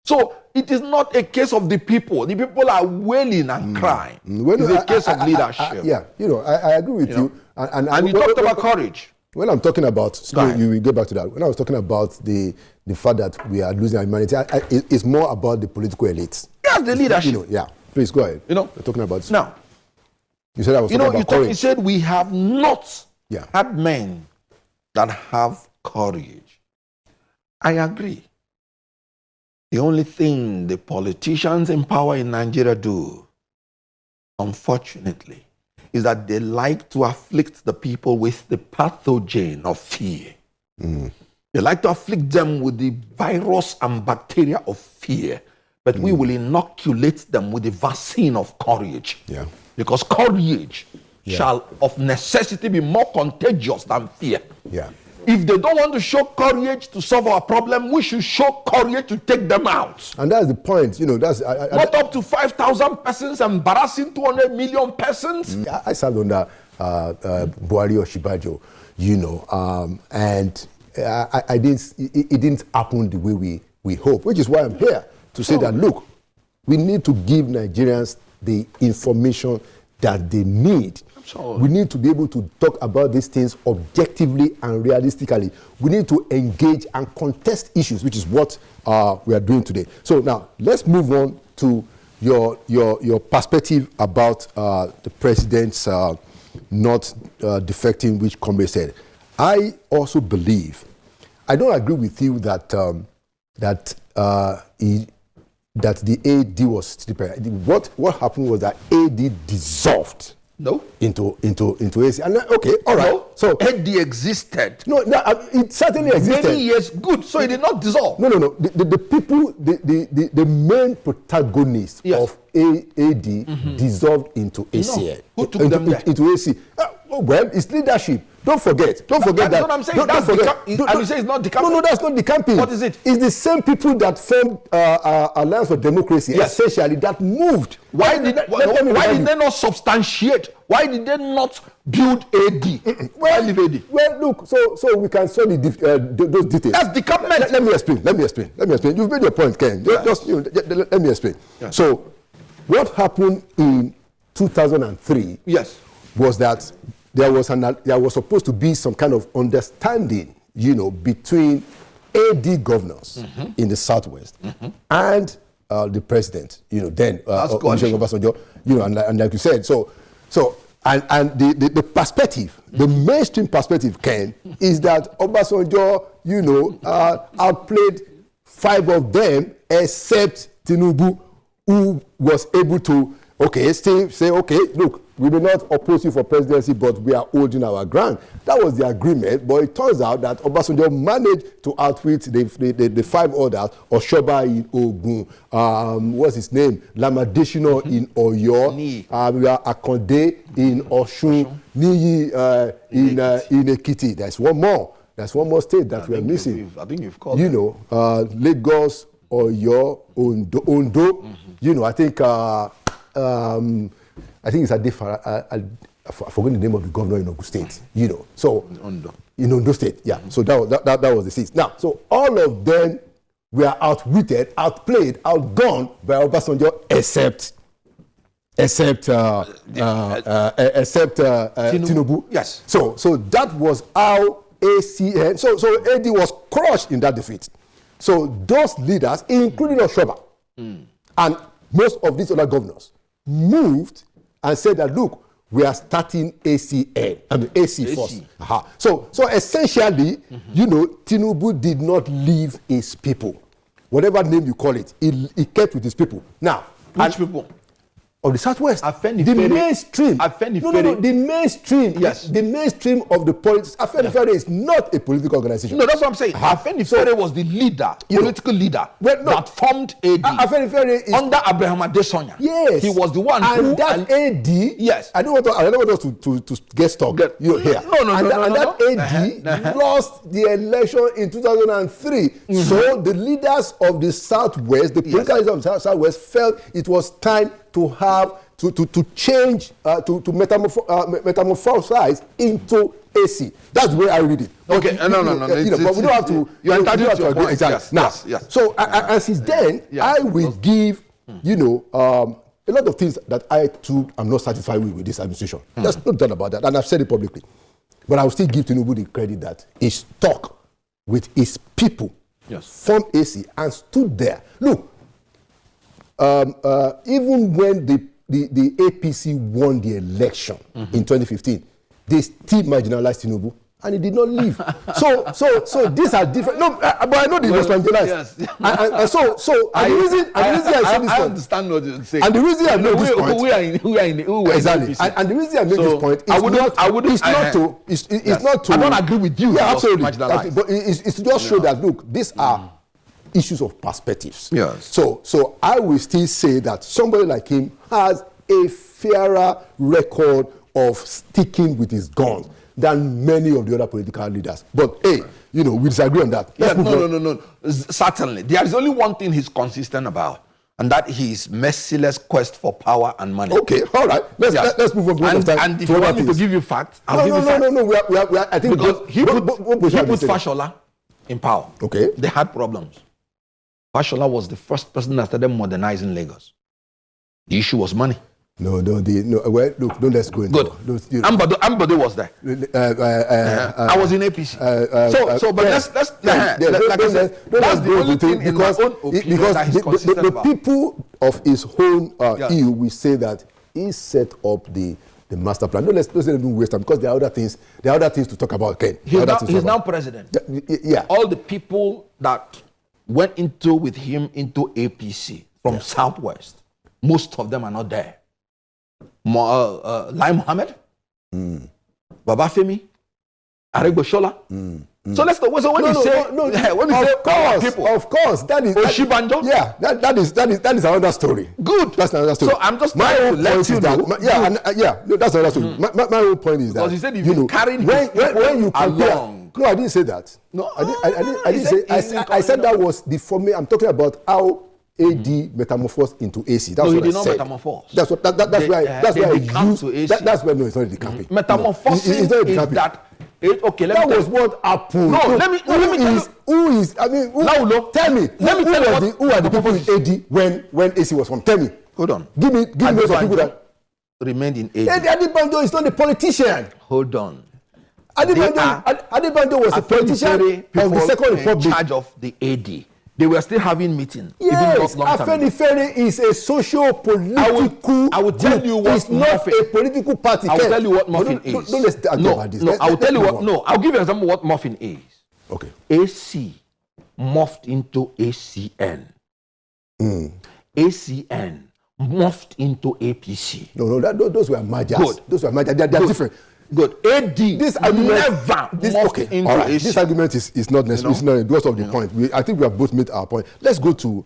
So it is not a case of the people. The people are wailing and crying. It's a case of leadership. I agree with you. And you talked about courage. When I'm talking about, you will get back to that. When I was talking about the fact that we are losing our humanity, it's more about the political elites. Yeah, the leadership. Please go ahead. We're talking about this. Now, you said I was talking about courage. You said we have not had men that have courage. I agree. The only thing the politicians in power in Nigeria do, unfortunately, is that they like to afflict the people with the pathogen of fear. They like to afflict them with the virus and bacteria of fear. But we will inoculate them with the vaccine of courage. Yeah. Because courage shall of necessity be more contagious than fear. Yeah. If they don't want to show courage to solve our problem, we should show courage to take them out. And that's the point. That's not up to 5,000 persons, embarrassing 200 million persons. I served under Buhari or Shibajo, and it didn't happen the way we hope, which is why I'm here to say that, look, we need to give Nigerians the information that they need. We need to be able to talk about these things objectively and realistically. We need to engage and contest issues, which is what we are doing today. So now, let's move on to your perspective about the president's not defecting, which Comrade said. I also believe, I don't agree with you that that the AD was still. What happened was that AD dissolved. No. Into AC. And okay, all right. No. So AD existed. No, it certainly existed. Many years, good. So it did not dissolve. No. The people, the main protagonists of AD dissolved into ACN. Who took them there? Into AC. Well, it's leadership. Don't forget that. That's what I'm saying. And you say it's not decamping. No, that's not decamping. What is it? It's the same people that formed Alliance for Democracy, essentially, that moved. Why did they not substantiate? Why did they not build AD? Why leave AD? Well, look, so we can study those details. That's decampment. Let me explain. You've made your point, Ken. Let me explain. Yes. So, what happened in 2003 was that there was supposed to be some kind of understanding, between AD governors in the Southwest and the president, then Olusegun Obasanjo, and like you said, and the perspective, the mainstream perspective, Ken, is that Obasanjo, outplayed 5 of them except Tinubu, who was able to say, look, we may not oppose you for presidency, but we are holding our ground. That was the agreement, but it turns out that Obasanjo managed to outwit the 5 others, Oshoba in Ogun, what's his name? Lamadeshino in Oyo, Akonde in Osun, Niyi in Ekiti. There's one more state that we are missing. I think you've called Lagos, Oyo, Ondo. I think it's I've forgotten the name of the governor in Ogun State, So in Ondo State, So that was the seat. Now, so all of them were outwitted, outplayed, outdone by Obasanjo, except Tinubu. Yes. So that was how ACN. So AD was crushed in that defeat. So those leaders, including Oshoba, and most of these other governors, moved and said that, look, we are starting AC first. So essentially, Tinubu did not leave his people. Whatever name you call it, he kept with his people. Now, which people? Of the Southwest. The mainstream. The mainstream. Yes. The mainstream of the politics. Afenifere is not a political organization. No, that's what I'm saying. Afenifere was the leader, political leader, that formed AD. Afenifere is under Abraham Adesanya. Yes. He was the one and that AD. Yes. I don't want us to get stuck here. That AD lost the election in 2003. So the leaders of the Southwest, the political leaders of the Southwest, felt it was time to have to change to metamorphosize into AC. That's the way I read it. Okay, no. But we don't have to. You're entitled to agree. Exactly. Yes. So and since then, I will give a lot of things that I too am not satisfied with this administration. There's no doubt about that, and I've said it publicly. But I will still give Tinubu the credit that he stuck with his people, formed AC, and stood there. Look, even when the APC won the election in 2015, they still marginalized Tinubu, and he did not leave. So these are different. No, but I know they was marginalized. Yes. And so the reason I said this point. I understand what you're saying. And the reason I made this point. Exactly. And the reason I made this point is not to. I don't agree with you. Yeah, absolutely. But it's to just show that, look, these are issues of perspectives. Yes. So I will still say that somebody like him has a fairer record of sticking with his guns than many of the other political leaders. But hey, we disagree on that. No. Certainly. There is only one thing he's consistent about, and that his merciless quest for power and money. Okay, all right. Let's move on. And if you want me to give you facts, I'll give you facts. No. We are, I think because he put Fashola in power. Okay. They had problems. Fashola was the first person that started modernizing Lagos. The issue was money. No. Well, look, don't let's go into good. Ambode was there. I was in APC. But let's that's the only thing because the people of his own EU will say that he set up the master plan. Let's not even waste time because there are other things. There are other things to talk about. Ken. He's now president. Yeah. All the people that went with him into APC from Southwest, most of them are not there. Lai Mohammed, Baba Femi, Aregbesola. So let's when you say of course, that is Oshibanjo. Yeah, that is another story. Good. That's another story. So I'm just trying to let you know. That's another story. My whole point is that because he said if you carry when you compare. Along. No, I didn't say that. No, I didn't say. I said that was the formula. I'm talking about how AD metamorphosed into AC. That's what I said. No, he did not metamorphose. That's why I use. That's why no, it's not the camping. Metamorphosing is that. Okay, that was what happened. No, let me tell you. Who is? I mean, tell me. Who are the people in AD when AC was formed? Tell me. Hold on. Give me those people that remained in AD. Adebanjo is not a politician. Hold on. Adebanjo was a politician of the Second Republic. In charge of the AD. They were still having meetings. Yes, Afenifere is a socio-political I will tell you what it's not a political party. I will tell you what Muffin is. Don't argue about this. I will tell you what. No, I'll give you an example of what Muffin is. Okay. AC morphed into ACN. ACN morphed into APC. No, those were mergers. Good. Those were mergers. They are different. Good. AD this argument into AC. This argument is not necessary. It's not because of the point. I think we have both made our point. Let's go to